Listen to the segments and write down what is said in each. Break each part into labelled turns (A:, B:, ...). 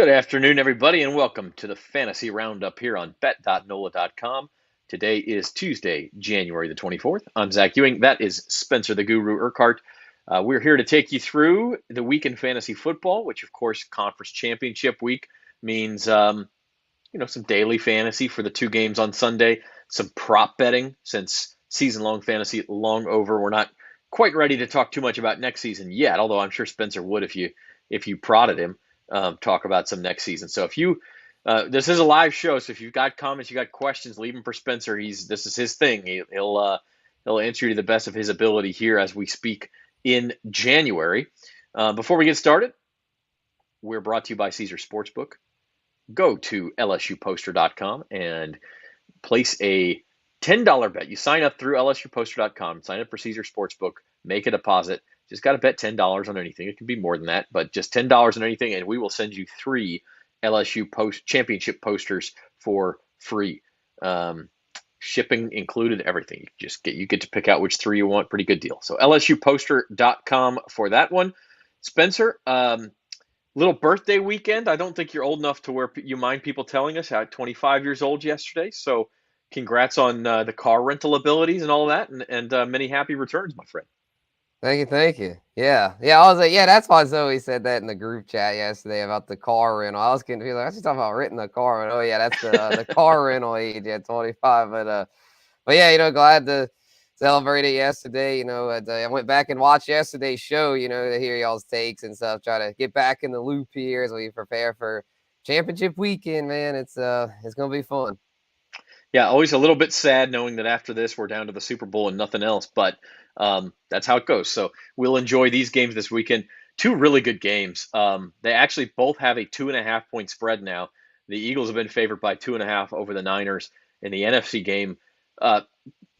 A: Good afternoon, everybody, and welcome to the Fantasy Roundup here on bet.nola.com. Today is Tuesday, January the 24th. I'm Zach Ewing. That is Spencer the Guru Urquhart. We're here to take you through the week in fantasy football, which, of course, Conference Championship week means, some daily fantasy for the two games on Sunday, some prop betting since season-long fantasy long over. We're not quite ready to talk too much about next season yet, although I'm sure Spencer would if you prodded him. Talk about some next season. So this is a live show, so if you've got comments, you got questions, leave them for Spencer. This is his thing. He'll answer you to the best of his ability here as we speak in January. Before we get started, we're brought to you by Caesar Sportsbook. Go to lsuposter.com and place a $10 bet. You sign up through lsuposter.com, sign up for Caesar Sportsbook, make a deposit. Just got to bet $10 on anything. It can be more than that, but just $10 on anything, and we will send you 3 LSU championship posters for free. Shipping included, everything. You get to pick out which 3 you want. Pretty good deal. So lsuposter.com for that one. Spencer, little birthday weekend. I don't think you're old enough to where you mind people telling us. I was 25 years old yesterday, so congrats on the car rental abilities and all that, and many happy returns, my friend.
B: Thank you. Yeah. I was like, that's why Zoe said that in the group chat yesterday about the car rental. I was confused. Like, I was talking about renting the car. But, that's the car rental age at 25. But yeah, glad to celebrate it yesterday. I went back and watched yesterday's show, to hear y'all's takes and stuff. Try to get back in the loop here as we prepare for championship weekend, man. It's gonna be fun.
A: Yeah, always a little bit sad knowing that after this we're down to the Super Bowl and nothing else, but that's how it goes. So we'll enjoy these games this weekend. 2 really good games. They actually both have a 2.5-point spread now. The Eagles have been favored by 2.5 over the Niners in the NFC game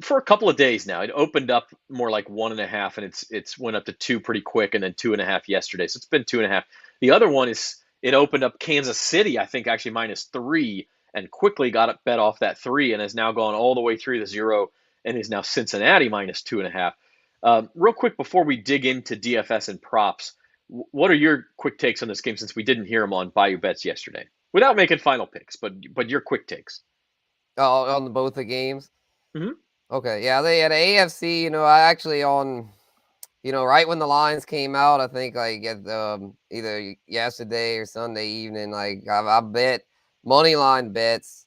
A: for a couple of days now. It opened up more like 1.5, and it's went up to 2 pretty quick, and then 2.5 yesterday. So it's been 2.5. The other one is it opened up Kansas City, I think, actually -3. And quickly got it bet off that 3 and has now gone all the way through the 0 and is now Cincinnati -2.5. Real quick before we dig into DFS and props, what are your quick takes on this game since we didn't hear them on Bayou Bets yesterday? Without making final picks, but your quick takes.
B: Oh, on both the games?
A: Mm-hmm.
B: Okay, yeah, they had AFC, I actually on, right when the lines came out, I think like at either yesterday or Sunday evening, like I bet money line bets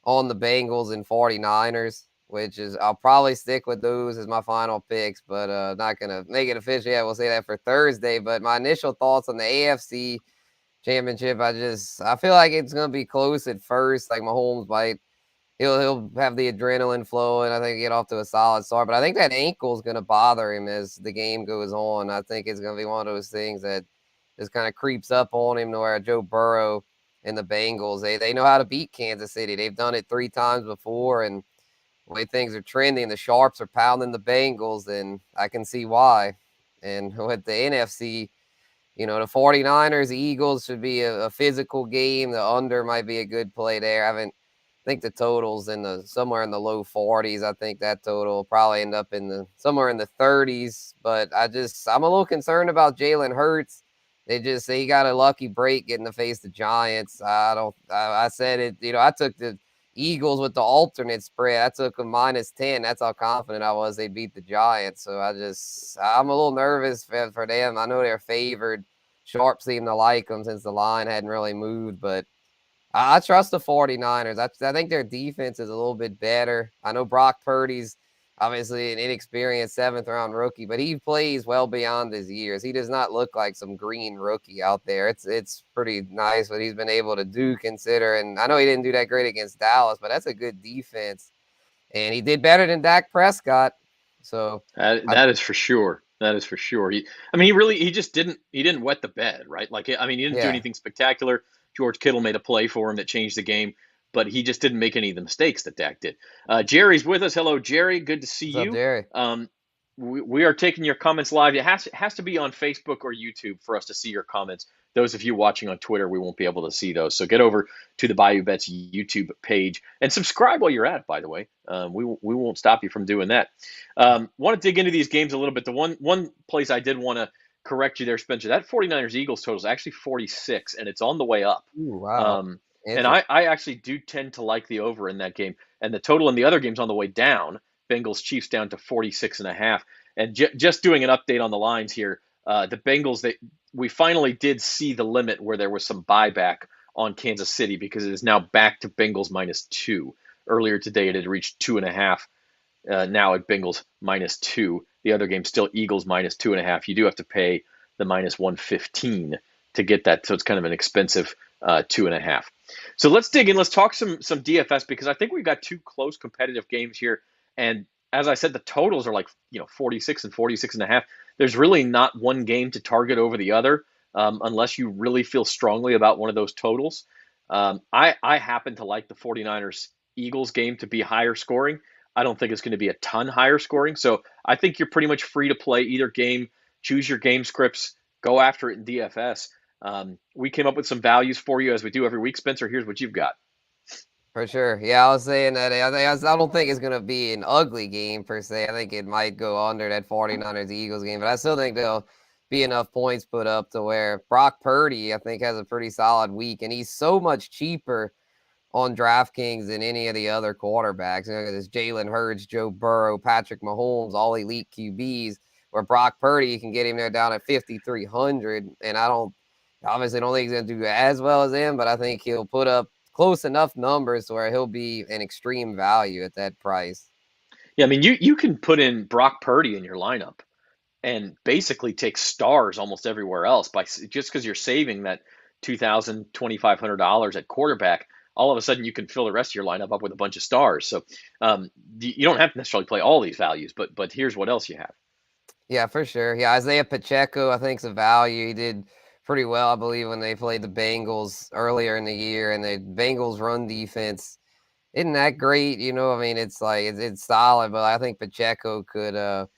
B: on the Bengals and 49ers, which is I'll probably stick with those as my final picks, but not gonna make it official yet. We'll say that for Thursday. But my initial thoughts on the AFC championship, I feel like it's gonna be close at first. Like Mahomes might he'll have the adrenaline flow, and I think get off to a solid start. But I think that ankle is gonna bother him as the game goes on. I think it's gonna be one of those things that just kind of creeps up on him to where Joe Burrow and the Bengals, they know how to beat Kansas City. They've done it 3 times before, and the way things are trending, the Sharps are pounding the Bengals, and I can see why. And with the NFC, the 49ers, the Eagles should be a physical game. The under might be a good play there. I think the total's somewhere in the low 40s. I think that total will probably end up somewhere in the 30s. But I'm a little concerned about Jalen Hurts. They he got a lucky break getting to face the Giants. I said it, I took the Eagles with the alternate spread. I took them -10. That's how confident I was they beat the Giants. So I'm a little nervous for them. I know they're favored. Sharp seem to like them since the line hadn't really moved, but I trust the 49ers. I think their defense is a little bit better. I know Brock Purdy's obviously an inexperienced 7th-round rookie, but he plays well beyond his years. He does not look like some green rookie out there. It's pretty nice what he's been able to do, considering. I know he didn't do that great against Dallas, but that's a good defense. And he did better than Dak Prescott. So
A: that is for sure. That is for sure. He just didn't wet the bed, right? Like, he didn't do anything spectacular. George Kittle made a play for him that changed the game, but he just didn't make any of the mistakes that Dak did. Jerry's with us. Hello, Jerry. Good to see you.
B: What's up,
A: Jerry? We are taking your comments live. It has to be on Facebook or YouTube for us to see your comments. Those of you watching on Twitter, we won't be able to see those. So get over to the Bayou Bets YouTube page and subscribe while you're at it, by the way. We won't stop you from doing that. Want to dig into these games a little bit. The one place I did want to correct you there, Spencer. That 49ers Eagles total is actually 46, and it's on the way up.
B: Ooh, wow.
A: And
B: Interesting.
A: I actually do tend to like the over in that game. And the total in the other game's on the way down. Bengals Chiefs down to 46.5. And just doing an update on the lines here, the Bengals, we finally did see the limit where there was some buyback on Kansas City because it is now back to Bengals -2. Earlier today, it had reached 2.5. Now at Bengals -2. The other game still Eagles -2.5. You do have to pay the -115 to get that, so it's kind of an expensive 2.5. So let's dig in. Let's talk some DFS because I think we've got two close competitive games here. And as I said, the totals are like 46 and 46.5. There's really not one game to target over the other unless you really feel strongly about one of those totals. I happen to like the 49ers Eagles game to be higher scoring. I don't think it's going to be a ton higher scoring. So I think you're pretty much free to play either game. Choose your game scripts. Go after it in DFS. We came up with some values for you as we do every week. Spencer, here's what you've got.
B: For sure. Yeah, I was saying that I don't think it's going to be an ugly game per se. I think it might go under that 49ers Eagles game, but I still think there'll be enough points put up to where Brock Purdy, I think, has a pretty solid week, and he's so much cheaper on DraftKings than any of the other quarterbacks. There's Jalen Hurts, Joe Burrow, Patrick Mahomes, all elite QBs, where Brock Purdy, you can get him there down at 5,300, and I obviously don't think he's going to do as well as him, but I think he'll put up close enough numbers where he'll be an extreme value at that price.
A: Yeah, I mean, you can put in Brock Purdy in your lineup and basically take stars almost everywhere else by just because you're saving that $2,000, $2,500 at quarterback. All of a sudden, you can fill the rest of your lineup up with a bunch of stars. So you don't have to necessarily play all these values, but here's what else you have.
B: Yeah, for sure. Yeah, Isaiah Pacheco, I think, is a value. He did pretty well, I believe, when they played the Bengals earlier in the year, and the Bengals run defense isn't that great. I mean, it's like it's solid, but I think Pacheco could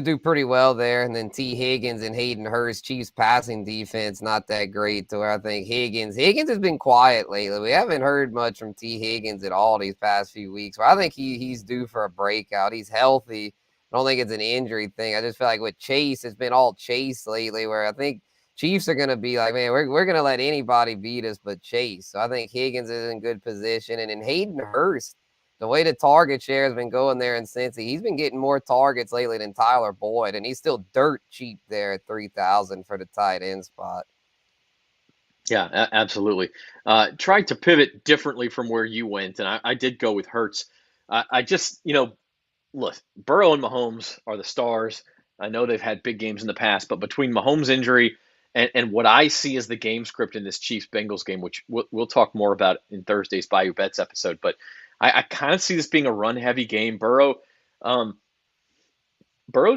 B: do pretty well there. And then T. Higgins and Hayden Hurst, Chiefs passing defense, not that great. To where I think Higgins has been quiet lately. We haven't heard much from T. Higgins at all these past few weeks. But I think he's due for a breakout. He's healthy. I don't think it's an injury thing. I just feel like with Chase, it's been all Chase lately, where I think Chiefs are going to be like, man, we're going to let anybody beat us but Chase. So I think Higgins is in good position. And then Hayden Hurst, the way the target share has been going there in Cincy, he's been getting more targets lately than Tyler Boyd, and he's still dirt cheap there at 3,000 for the tight end spot.
A: Yeah, absolutely. Tried to pivot differently from where you went, and I did go with Hurts. I just, look, Burrow and Mahomes are the stars. I know they've had big games in the past, but between Mahomes' injury and what I see as the game script in this Chiefs-Bengals game, which we'll talk more about in Thursday's Bayou Bets episode, but I kind of see this being a run-heavy game. Burrow's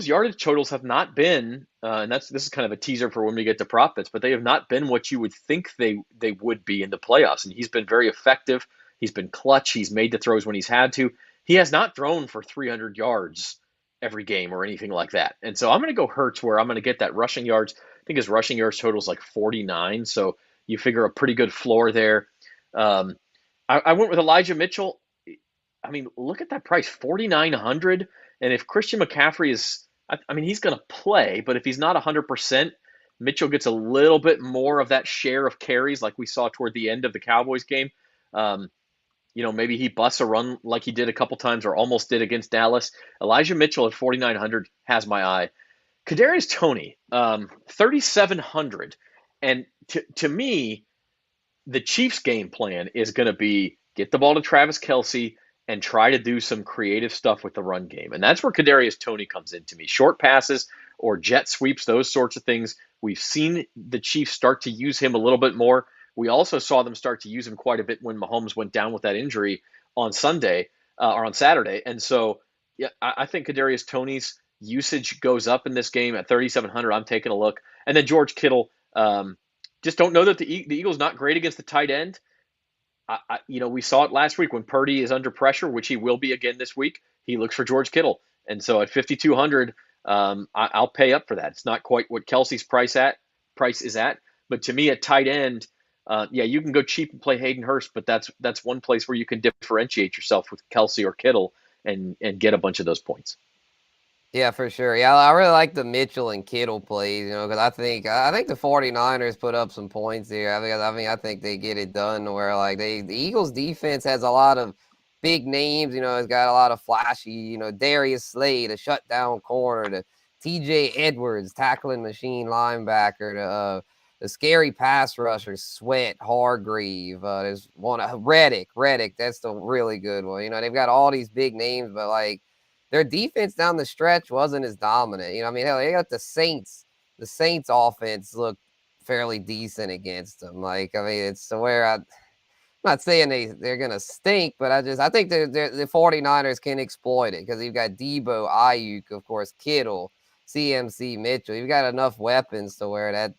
A: yardage totals have not been, and this is kind of a teaser for when we get to prop bets, but they have not been what you would think they would be in the playoffs. And he's been very effective. He's been clutch. He's made the throws when he's had to. He has not thrown for 300 yards every game or anything like that. And so I'm going to go Hurts, where I'm going to get that rushing yards. I think his rushing yards total is like 49. So you figure a pretty good floor there. I went with Elijah Mitchell. I mean, look at that price, 4,900. And if Christian McCaffrey is, I mean, he's going to play, but if he's not 100%, Mitchell gets a little bit more of that share of carries like we saw toward the end of the Cowboys game. Maybe he busts a run like he did a couple times or almost did against Dallas. Elijah Mitchell at 4,900 has my eye. Kadarius Toney, 3,700. And to me, the Chiefs' game plan is going to be get the ball to Travis Kelce and try to do some creative stuff with the run game. And that's where Kadarius Toney comes into me. Short passes or jet sweeps, those sorts of things. We've seen the Chiefs start to use him a little bit more. We also saw them start to use him quite a bit when Mahomes went down with that injury on Sunday or on Saturday. And so, yeah, I think Kadarius Toney's usage goes up in this game at 3,700. I'm taking a look. And then George Kittle, just don't know that the Eagles not great against the tight end. We saw it last week when Purdy is under pressure, which he will be again this week. He looks for George Kittle, and so at 5,200, I'll pay up for that. It's not quite what Kelsey's price is at, but to me at tight end, you can go cheap and play Hayden Hurst, but that's one place where you can differentiate yourself with Kelsey or Kittle and get a bunch of those points.
B: Yeah, for sure. Yeah, I really like the Mitchell and Kittle plays, because I think the 49ers put up some points here. I think they get it done where like the Eagles defense has a lot of big names, it's got a lot of flashy, Darius Slade, a shutdown corner, the TJ Edwards, tackling machine linebacker, the scary pass rusher, Sweat, Hargrave, there's one Reddick, that's the really good one. They've got all these big names, but like their defense down the stretch wasn't as dominant. Hell, they got the Saints. The Saints offense looked fairly decent against them. It's to where I'm not saying they're gonna stink, but I think the 49ers can exploit it because you've got Debo, Ayuk, of course, Kittle, CMC, Mitchell. You've got enough weapons to where that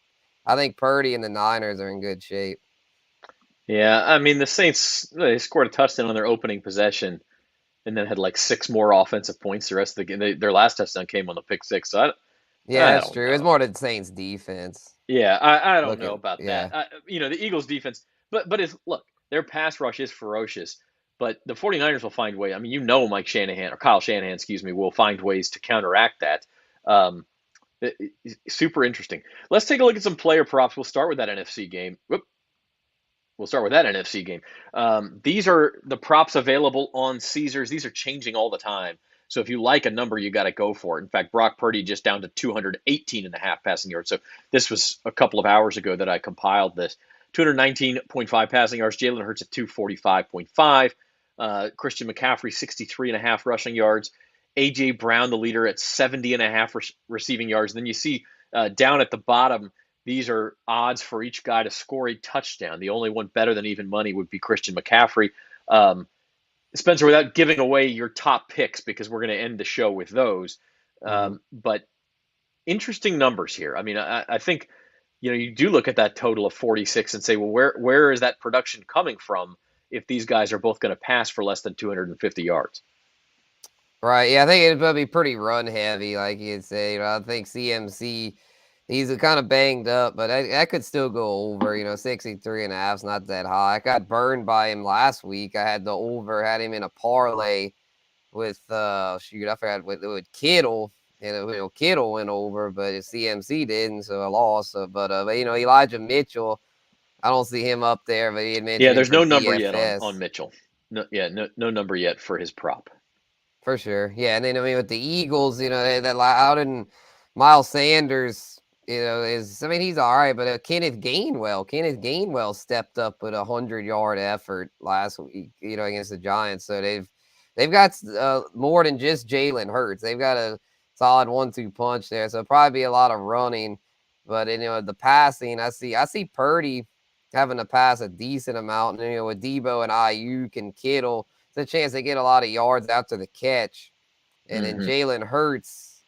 B: I think Purdy and the Niners are in good shape.
A: Yeah, I mean the Saints, they scored a touchdown on their opening possession, and then had like six more offensive points the rest of the game. Their last touchdown came on the pick six. So
B: Yeah,
A: I
B: that's
A: don't
B: true. It's
A: know.
B: more the Saints defense.
A: Yeah, I don't know
B: Looking,
A: about that.
B: yeah.
A: The Eagles defense, but it's look, their pass rush is ferocious, but the 49ers will find way. I mean, Mike Shanahan or Kyle Shanahan, excuse me, will find ways to counteract that. Um, Super interesting. Let's take a look at some player props. We'll start with that NFC game. We'll start with that NFC game. These are the props available on Caesars. These are changing all the time. So if you like a number, you got to go for it. In fact, Brock Purdy just down to 218 and a half passing yards. So this was a couple of hours ago that I compiled this. 219.5 passing yards. Jalen Hurts at 245.5. Christian McCaffrey, 63 and a half rushing yards. A.J. Brown, the leader, at 70 and a half receiving yards. And then you see down at the bottom, these are odds for each guy to score a touchdown. The only one better than even money would be Christian McCaffrey. Um, Spencer, without giving away your top picks, because we're going to end the show with those,
B: Mhm.
A: but interesting numbers here. I mean, I think you do look at that total of 46 and say, well, where is that production coming from if these guys are both going to pass for less than 250 yards?
B: Right. Yeah, I think it'd be pretty run heavy, like you'd say. I think CMC, he's kind of banged up, but that could still go over. 63 and a half is not that high. I got burned by him last week. I had the over, had him in a parlay with shoot, I forgot with Kittle. Kittle went over, but CMC didn't, so I lost. But Elijah Mitchell, I don't see him up there, but he had
A: Yeah,
B: mentioned him
A: there's
B: for
A: no number yet on
B: DFS.
A: Mitchell. No number yet for his prop.
B: For sure. Yeah. And then, with the Eagles, that out in Miles Sanders, he's all right, but Kenneth Gainwell stepped up with a 100-yard effort last week, against the Giants. So they've got more than just Jalen Hurts. They've got a solid 1-2 punch there. So probably be a lot of running, but the passing, I see Purdy having to pass a decent amount, and, with Debo and Ayuk and Kittle, it's a chance they get a lot of yards after the catch. And then
A: Mm-hmm.
B: Jalen Hurts,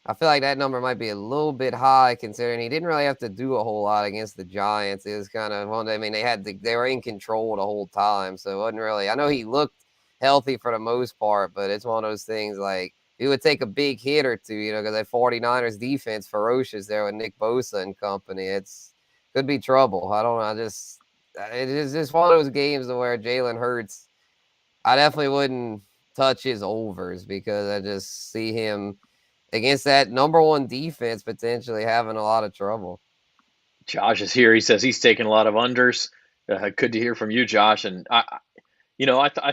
B: I feel like that number might be a little bit high considering he didn't really have to do a whole lot against the Giants. It was kind of one. I mean, they were in control the whole time, so it wasn't really. I know he looked healthy for the most part, but it's one of those things like it would take a big hit or two, because that 49ers defense ferocious there with Nick Bosa and company. It's could be trouble. I don't know. It is just one of those games where Jalen Hurts, I definitely wouldn't touch his overs because I just see him against that number one defense potentially having a lot of trouble.
A: Josh is here. He says he's taking a lot of unders. Good to hear from you, Josh. And I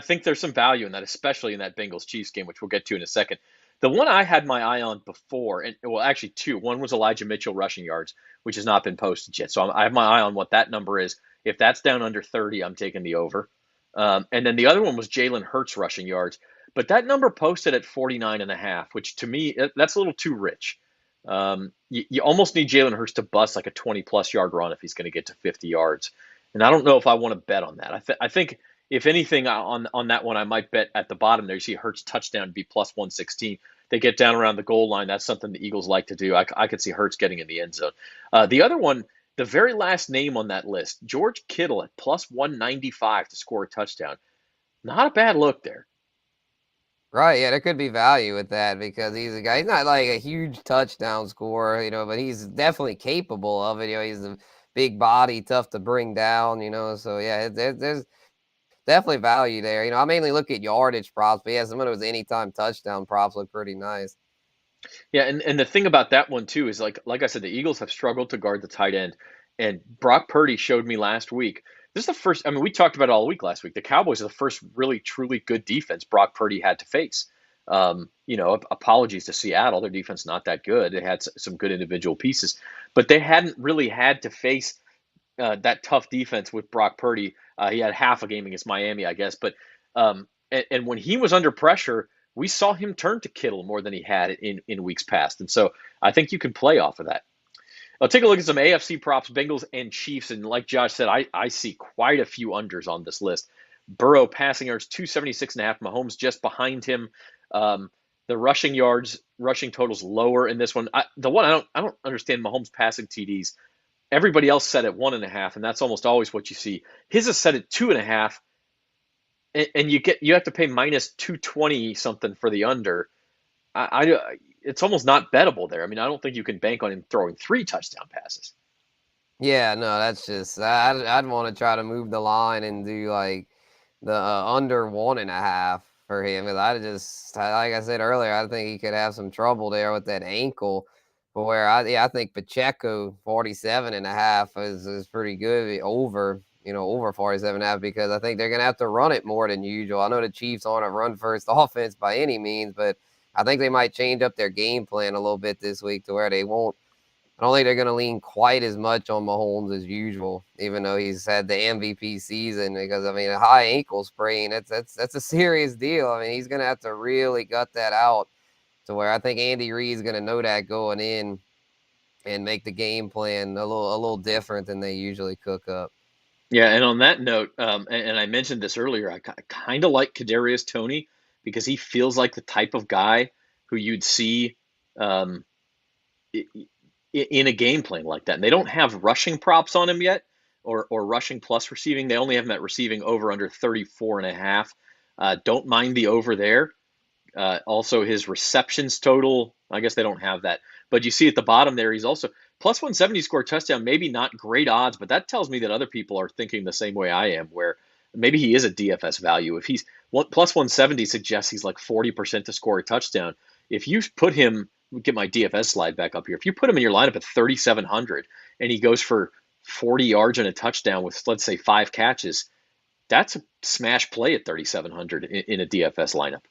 A: think there's some value in that, especially in that Bengals Chiefs game, which we'll get to in a second. The one I had my eye on before, and well, actually two. One was Elijah Mitchell rushing yards, which has not been posted yet. So I have my eye on what that number is. If that's down under 30, I'm taking the over. And then the other one was Jalen Hurts rushing yards, but that number posted at 49 and a half, which to me that's a little too rich. You almost need Jalen Hurts to bust like a 20 plus yard run if he's going to get to 50 yards. And I don't know if I want to bet on that. I think if anything on that one, I might bet at the bottom there. You see Hurts touchdown be plus 116. They get down around the goal line. That's something the Eagles like to do. I could see Hurts getting in the end zone. The other one, the very last name on that list, George Kittle at plus 195 to score a touchdown. Not a bad look there.
B: Right, yeah, there could be value with that because he's a guy. He's not like a huge touchdown scorer, but he's definitely capable of it. He's a big body, tough to bring down. So yeah, there's definitely value there. I mainly look at yardage props, but yeah, some of those anytime touchdown props look pretty nice.
A: Yeah, and the thing about that one too is like I said, the Eagles have struggled to guard the tight end, and Brock Purdy showed me last week. This is the first. I mean, we talked about it all week last week. The Cowboys are the first really truly good defense Brock Purdy had to face. Apologies to Seattle, their defense not that good. They had some good individual pieces, but they hadn't really had to face that tough defense with Brock Purdy. He had half a game against Miami, I guess, but and when he was under pressure, we saw him turn to Kittle more than he had in weeks past, and so I think you can play off of that. I'll take a look at some AFC props, Bengals and Chiefs, and like Josh said, I see quite a few unders on this list. Burrow passing yards 276.5, Mahomes just behind him. The rushing yards, rushing totals lower in this one. The one I don't understand Mahomes passing TDs. Everybody else set at 1.5, and that's almost always what you see. His is set at 2.5, and you have to pay minus 220 something for the under. It's almost not bettable there. I mean, I don't think you can bank on him throwing 3 touchdown passes.
B: Yeah, no, that's just I'd want to try to move the line and do like the under 1.5 for him, because like I said earlier, I think he could have some trouble there with that ankle. But where I think Pacheco 47.5 is pretty good over 47.5, because I think they're gonna have to run it more than usual. I know the Chiefs aren't a run first offense by any means, but I think they might change up their game plan a little bit this week to where they won't. I don't think they're going to lean quite as much on Mahomes as usual, even though he's had the MVP season. Because I mean, a high ankle sprain, that's a serious deal. I mean, he's going to have to really gut that out to where I think Andy Reid's going to know that going in and make the game plan a little different than they usually cook up.
A: Yeah, and on that note, and I mentioned this earlier, I kind of like Kadarius Toney because he feels like the type of guy who you'd see um, in a game plan like that. And they don't have rushing props on him yet, or rushing plus receiving. They only have him at receiving over under 34.5. Don't mind the over there. Also, his receptions total, I guess they don't have that. But you see at the bottom there, he's also plus 170 score touchdown. Maybe not great odds, but that tells me that other people are thinking the same way I am, where maybe he is a DFS value. If he's plus 170 suggests he's like 40% to score a touchdown. If you put him, get my DFS slide back up here. If you put him in your lineup at 3,700 and he goes for 40 yards and a touchdown with, let's say, 5 catches, that's a smash play at 3,700 in a DFS lineup.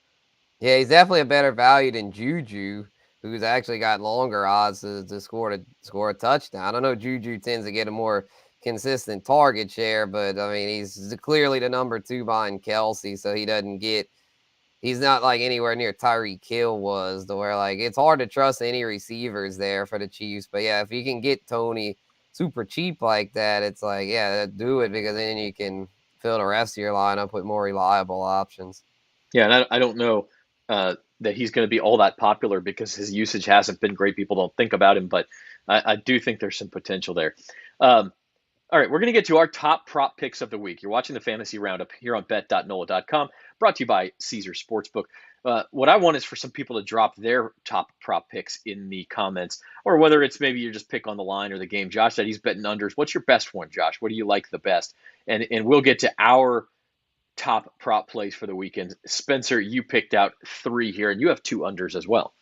B: Yeah, he's definitely a better value than Juju, who's actually got longer odds to score a touchdown. I know Juju tends to get a more consistent target share, but I mean he's clearly the number 2 behind Kelsey, so he's not like anywhere near Tyreek Hill was, to where like it's hard to trust any receivers there for the Chiefs. But yeah, if you can get Toney super cheap like that, it's like, yeah, do it, because then you can fill the rest of your lineup with more reliable options.
A: Yeah, and I don't know that he's going to be all that popular because his usage hasn't been great. People don't think about him, but I do think there's some potential there. All right, we're going to get to our top prop picks of the week. You're watching the Fantasy Roundup here on bet.nola.com, brought to you by Caesar Sportsbook. What I want is for some people to drop their top prop picks in the comments, or whether it's maybe you just pick on the line or the game. Josh said he's betting unders. What's your best one, Josh? What do you like the best? And we'll get to our top prop plays for the weekend. Spencer, you picked out 3 here, and you have 2 unders as well.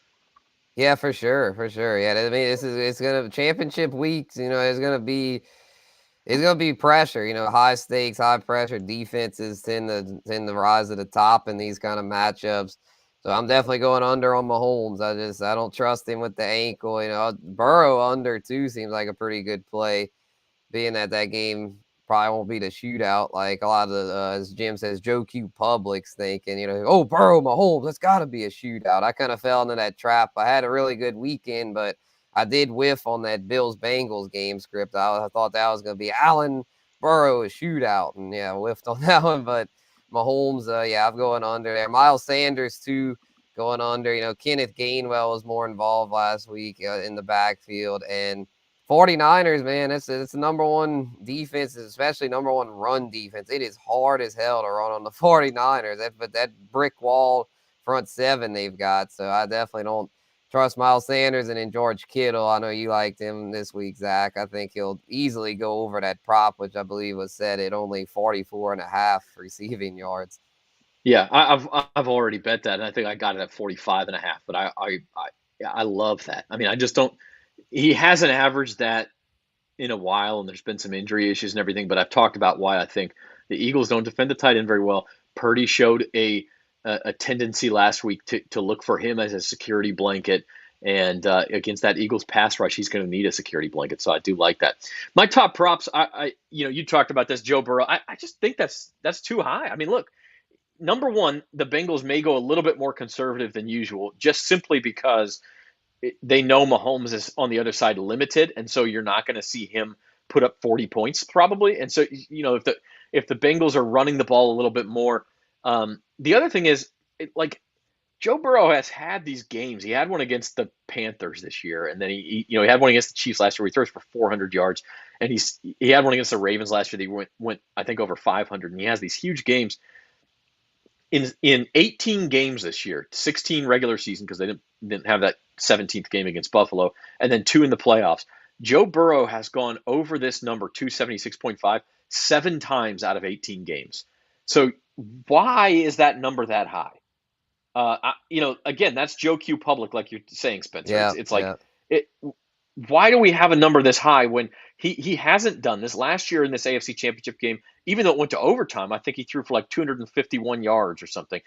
B: Yeah, for sure, for sure. Yeah, I mean, it's gonna championship weeks. It's gonna be pressure. High stakes, high pressure defenses tend to rise to the top in these kind of matchups. So I'm definitely going under on Mahomes. I don't trust him with the ankle. Burrow under too seems like a pretty good play, being that game probably won't be the shootout like a lot of the, as Jim says, Joe Q publics thinking, oh, Burrow, Mahomes, that's got to be a shootout. I kind of fell into that trap. I had a really good weekend, but I did whiff on that Bills-Bengals game script. I thought that was going to be Allen, Burrow, a shootout, and yeah, I whiffed on that one. But Mahomes, yeah, I'm going under there. Miles Sanders, too, going under. Kenneth Gainwell was more involved last week in the backfield, and 49ers, man, it's the number 1 defense, especially number 1 run defense. It is hard as hell to run on the 49ers. But that brick wall front 7 they've got. So I definitely don't trust Miles Sanders. And then George Kittle, I know you liked him this week, Zach. I think he'll easily go over that prop, which I believe was set at only 44.5 receiving yards.
A: Yeah, I've already bet that, and I think I got it at 45.5. But Yeah, I love that. I mean, I just don't. He hasn't averaged that in a while, and there's been some injury issues and everything. But I've talked about why I think the Eagles don't defend the tight end very well. Purdy showed a tendency last week to look for him as a security blanket, and against that Eagles pass rush, he's going to need a security blanket. So I do like that. My top props, you talked about this, Joe Burrow. I just think that's too high. I mean, look, number one, the Bengals may go a little bit more conservative than usual, just simply because they know Mahomes is on the other side limited, and so you're not going to see him put up 40 points probably. And so if the Bengals are running the ball a little bit more, the other thing is like Joe Burrow has had these games. He had one against the Panthers this year, and then he had one against the Chiefs last year where he throws for 400 yards, and he had one against the Ravens last year that he went I think over 500, and he has these huge games in 18 games this year, 16 regular season because they didn't have that 17th game against Buffalo, and then 2 in the playoffs. Joe Burrow has gone over this number 276.5 7 times out of 18 games. So why is that number that high? Again, that's Joe Q Public, like you're saying, Spencer.
B: Yeah,
A: It's like
B: yeah.
A: it. Why do we have a number this high when he hasn't done this last year in this AFC Championship game? Even though it went to overtime, I think he threw for like 251 yards or something.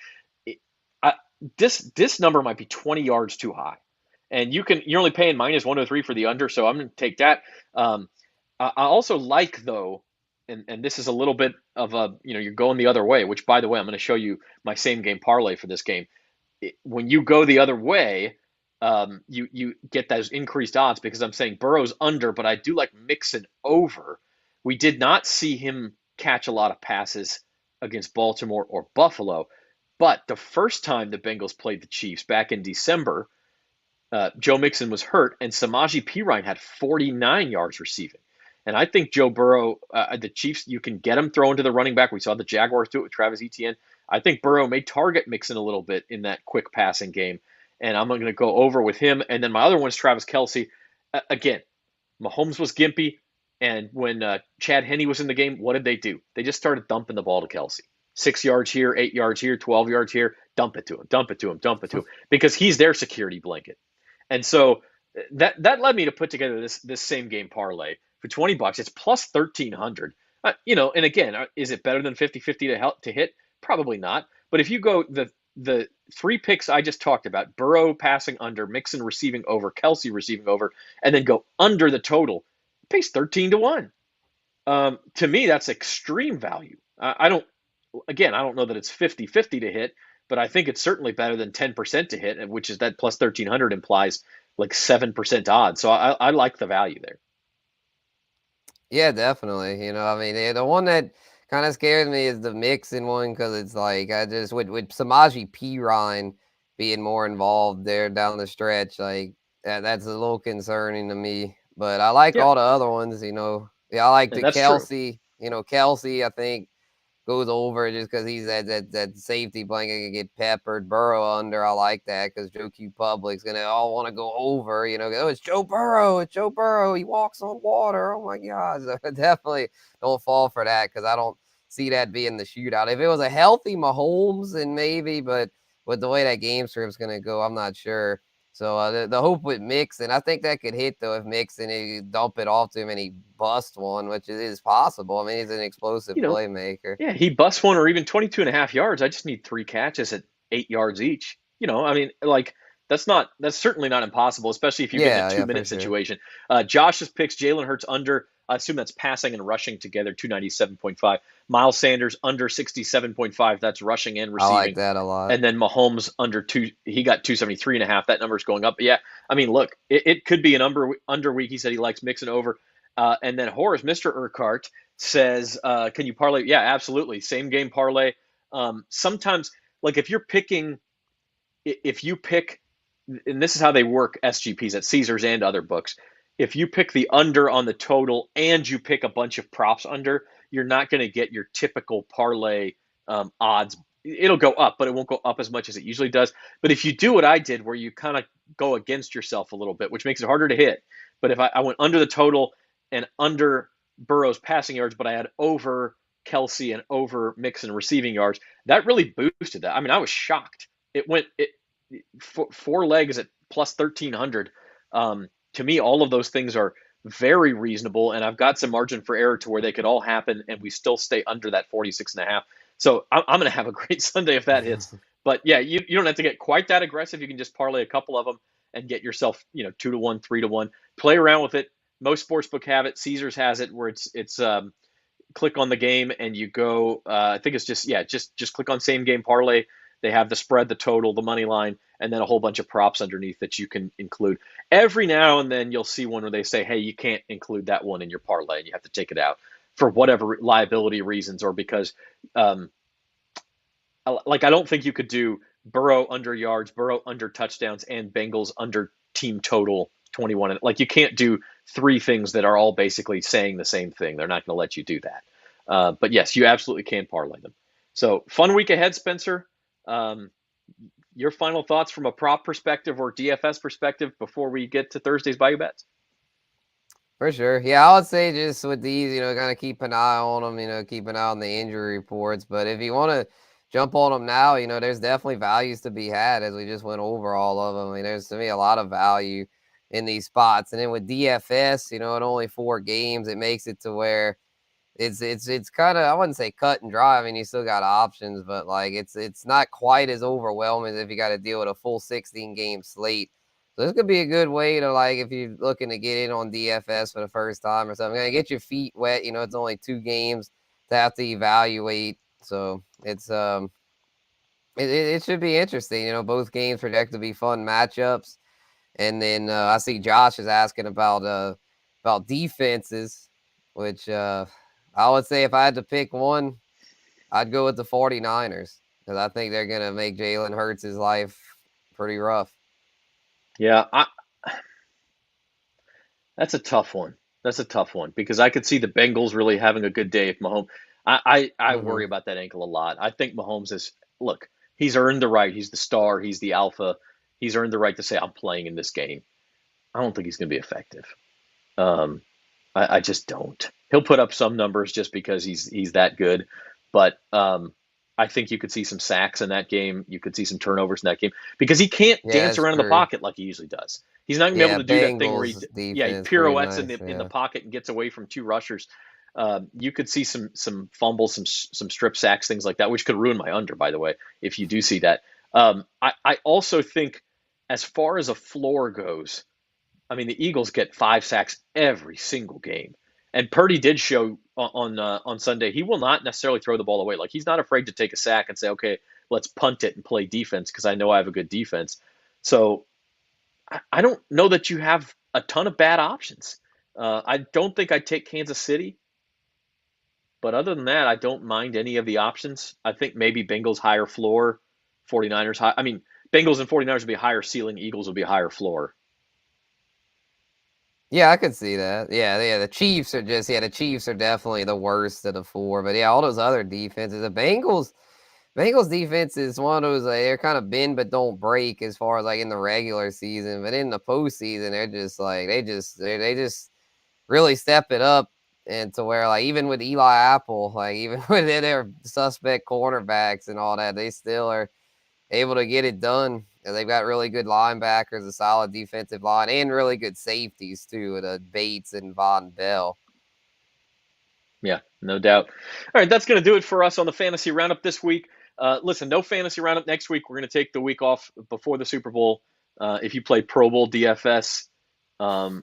A: It, I, this number might be 20 yards too high, and you're only paying -103 for the under, so I'm going to take that. I also like though, and this is a little bit of a you're going the other way. Which, by the way, I'm going to show you my same game parlay for this game. When you go the other way, you get those increased odds because I'm saying Burrow's under, but I do like Mixon over. We did not see him catch a lot of passes against Baltimore or Buffalo, but the first time the Bengals played the Chiefs back in December, Joe Mixon was hurt, and Samaje Perine had 49 yards receiving. And I think Joe Burrow, the Chiefs, you can get him thrown to the running back. We saw the Jaguars do it with Travis Etienne. I think Burrow may target Mixon a little bit in that quick passing game, and I'm going to go over with him. And then my other one is Travis Kelce. Again, Mahomes was gimpy, and when Chad Henne was in the game, what did they do? They just started dumping the ball to Kelce. 6 yards here, 8 yards here, 12 yards here. Dump it to him, dump it to him, dump it to him, because he's their security blanket. And so that led me to put together this same game parlay for $20. It's plus 1,300. And again, is it better than 50-50 to hit? Probably not. But if you go the 3 picks I just talked about, Burrow passing under, Mixon receiving over, Kelce receiving over, and then go under the total, it pays 13-1. To me, that's extreme value. I don't know that it's 50-50 to hit, but I think it's certainly better than 10% to hit, which is that plus 1,300 implies like 7% odds. So I like the value there.
B: Yeah, definitely. I mean, the one that kind of scares me is the Mixon one because it's like I just with Samaje Perine being more involved there down the stretch, like that's a little concerning to me. But I like
A: Yeah,
B: all the other ones. Yeah, I like
A: and
B: the
A: that's true.
B: Kelce. Kelce, I think goes over just because he's that safety blanket can get peppered. Burrow under, I like that because Joe Q Public's gonna all want to go over. Oh, it's Joe Burrow. It's Joe Burrow. He walks on water. Oh my God! So definitely don't fall for that because I don't see that being the shootout. If it was a healthy Mahomes, then maybe, but with the way that game script's gonna go, I'm not sure. So the hope with Mixon, I think that could hit though if Mixon he dump it off to him and he bust one, which is possible. I mean, he's an explosive
A: You know,
B: playmaker.
A: yeah, he busts one or even 22.5 yards. I just need 3 catches at 8 yards each. I mean, like that's certainly not impossible, especially if you get in a
B: Yeah, yeah, for
A: 2-minute
B: sure.
A: situation. Josh's picks, Jalen Hurts under. I assume that's passing and rushing together, 297.5. Miles Sanders under 67.5. That's rushing and
B: I like
A: receiving.
B: that a lot.
A: And then Mahomes under 2. He got 273.5. That number's going up. But yeah, I mean, look, it could be an under week. He said he likes mixing over. And then Horace, Mr. Urquhart, says, can you parlay? Yeah, absolutely. Same game parlay. Sometimes, like if you pick, and this is how they work SGPs at Caesars and other books. If you pick the under on the total and you pick a bunch of props under, you're not going to get your typical parlay odds. It'll go up, but it won't go up as much as it usually does. But if you do what I did, where you kind of go against yourself a little bit, which makes it harder to hit. But if I went under the total and under Burrow's passing yards, but I had over Kelce and over Mixon receiving yards, that really boosted that. I mean, I was shocked. It went 4 legs at plus 1,300. To me, all of those things are very reasonable, and I've got some margin for error to where they could all happen, and we still stay under that 46.5. So I'm going to have a great Sunday if that hits. But yeah, you don't have to get quite that aggressive. You can just parlay a couple of them and get yourself 2-1, 3-1. Play around with it. Most sportsbook have it. Caesars has it where it's click on the game and you go. I think it's just click on same game parlay. They have the spread, the total, the money line, and then a whole bunch of props underneath that you can include. Every now and then you'll see one where they say, hey, you can't include that one in your parlay and you have to take it out for whatever liability reasons or because I don't think you could do Burrow under yards, Burrow under touchdowns, and Bengals under team total 21. Like you can't do three things that are all basically saying the same thing. They're not going to let you do that. But yes, you absolutely can parlay them. So fun week ahead, Spencer. Your final thoughts from a prop perspective or DFS perspective before we get to Thursday's Bayou Bets?
B: For sure. Yeah, I would say just with these, kind of keep an eye on them, keep an eye on the injury reports. But if you want to jump on them now, there's definitely values to be had as we just went over all of them. I mean, there's to me a lot of value in these spots. And then with DFS, at only 4 games, it makes it to where it's kind of, I wouldn't say cut and dry. I mean, you still got options, but like it's not quite as overwhelming as if you got to deal with a full 16 game slate. So this could be a good way to, like, if you're looking to get in on DFS for the first time or something, get your feet wet. It's only 2 games to have to evaluate. So it's it should be interesting. Both games project to be fun matchups. And then I see Josh is asking about defenses, which I would say if I had to pick one, I'd go with the 49ers because I think they're going to make Jalen Hurts' life pretty rough.
A: Yeah, that's a tough one. That's a tough one because I could see the Bengals really having a good day if Mahomes. I worry about that ankle a lot. I think Mahomes look, he's earned the right. He's the star. He's the alpha. He's earned the right to say, I'm playing in this game. I don't think he's going to be effective. I just don't. He'll put up some numbers just because he's that good, but I think you could see some sacks in that game. You could see some turnovers in that game because he can't dance around in the pocket like he usually does. He's not going to be able to do that thing where he pirouettes in the pocket and gets away from 2 rushers. You could see some fumbles, some strip sacks, things like that, which could ruin my under, by the way, if you do see that. I also think as far as a floor goes, I mean, the Eagles get 5 sacks every single game. And Purdy did show on Sunday he will not necessarily throw the ball away. Like he's not afraid to take a sack and say, okay, let's punt it and play defense because I know I have a good defense. So I don't know that you have a ton of bad options. I don't think I'd take Kansas City. But other than that, I don't mind any of the options. I think maybe Bengals higher floor, 49ers high. I mean, Bengals and 49ers would be higher ceiling. Eagles would be higher floor.
B: Yeah, I could see that. Yeah, the Chiefs are the Chiefs are definitely the worst of the 4. But yeah, all those other defenses, the Bengals defense is one of those, they're kind of bend but don't break as far as like in the regular season. But in the postseason, they're just like they just really step it up. And to where, like, even with Eli Apple, like even with their suspect cornerbacks and all that, they still are able to get it done. And they've got really good linebackers, a solid defensive line, and really good safeties too, with Bates and Von Bell.
A: Yeah, no doubt. All right, that's going to do it for us on the Fantasy Roundup this week. Listen, no Fantasy Roundup next week. We're going to take the week off before the Super Bowl. If you play Pro Bowl DFS,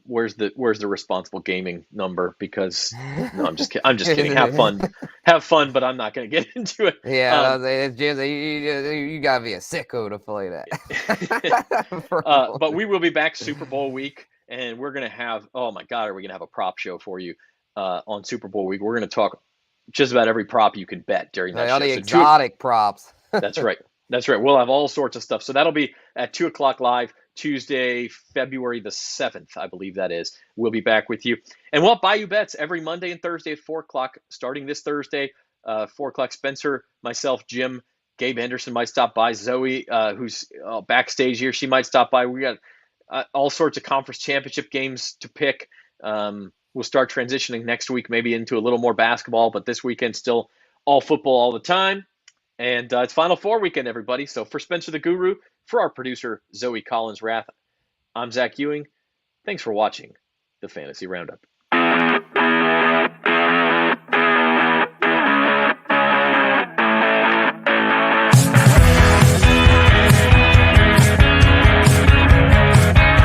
A: where's the responsible gaming number? Because no, I'm just kidding. Have fun, but I'm not going to get into it.
B: Yeah, you got to be a sicko to play
A: that. But we will be back Super Bowl week, and we're going to have, oh my God, are we going to have a prop show for you on Super Bowl week? We're going to talk just about every prop you can bet during that show.
B: All the exotic props.
A: That's right. We'll have all sorts of stuff. So that'll be at 2 o'clock live, Tuesday, February the 7th, I believe that is. We'll be back with you. And we'll have Bayou Bets every Monday and Thursday at 4 o'clock, starting this Thursday, 4 o'clock. Spencer, myself, Jim, Gabe Henderson might stop by. Zoe, who's backstage here, she might stop by. We got all sorts of conference championship games to pick. We'll start transitioning next week maybe into a little more basketball, but this weekend still all football all the time. And it's Final Four weekend, everybody. So for Spencer the Guru, for our producer, Zoe Collins-Rath, I'm Zach Ewing. Thanks for watching the Fantasy Roundup.